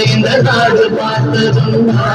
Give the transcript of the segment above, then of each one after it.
இந்த நாடு பார்த்ததுண்டா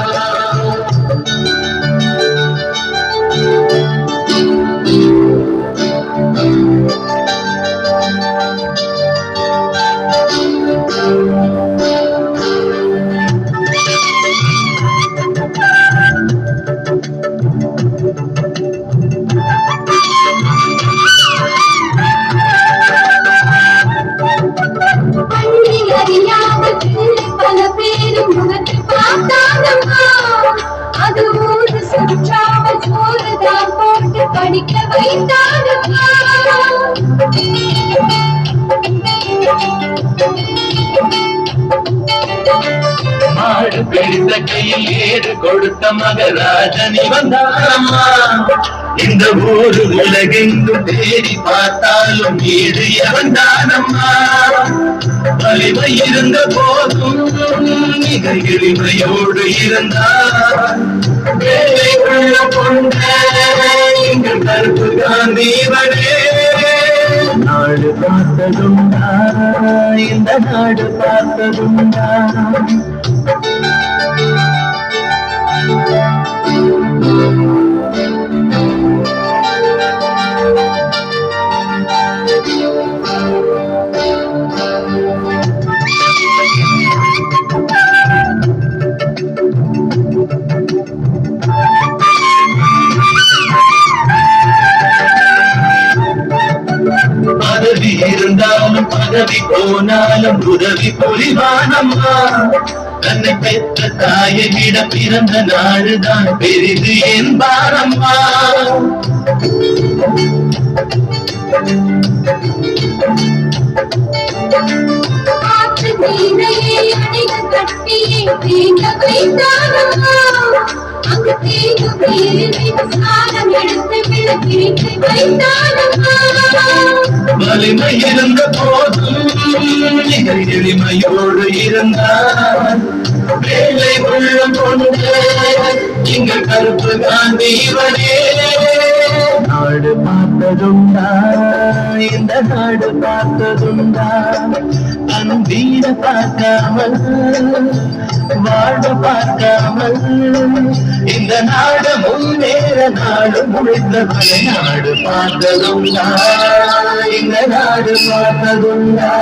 படிக்க வைத்தானம்மா மாடு பிடித்த கையில் ஏறு கொடுத்த மகராஜனி வந்தானம்மா இந்த ஊரு உலகெங்கும் தேடி பார்த்தாலும் ஈடு எவன்தானம்மா வலிமை இருந்த போதும் மிக எளிமையோடு இருந்தார் வேலை உள்ள கொண்ட எங்கள் கருப்பு காந்திவனே நாடு பார்த்ததுண்டா இந்த நாடு பார்த்ததுண்டா பதவி இருந்தாலும் பதவி போனாலும் உதவி புரிவானம்மா தன்னை பெற்ற தாயை விட பிறந்த நாடுதான் பெரிது என்பாரம்மா வலிமை இருந்த போதும் எளிமையோடு இருந்தார் வேலை உள்ளம் கொண்ட எங்கள் கருப்பு காந்திவனே நாடு பார்த்ததுண்டா இந்த நாடு பார்த்ததுண்டா தன் வீட பார்க்காமல் வாழ பார்க்காமல் இந்த நாடு முன்னேற நாடு முடித்தவனை நாடு பார்த்ததுண்டா இந்த நாடு பார்த்ததுண்டா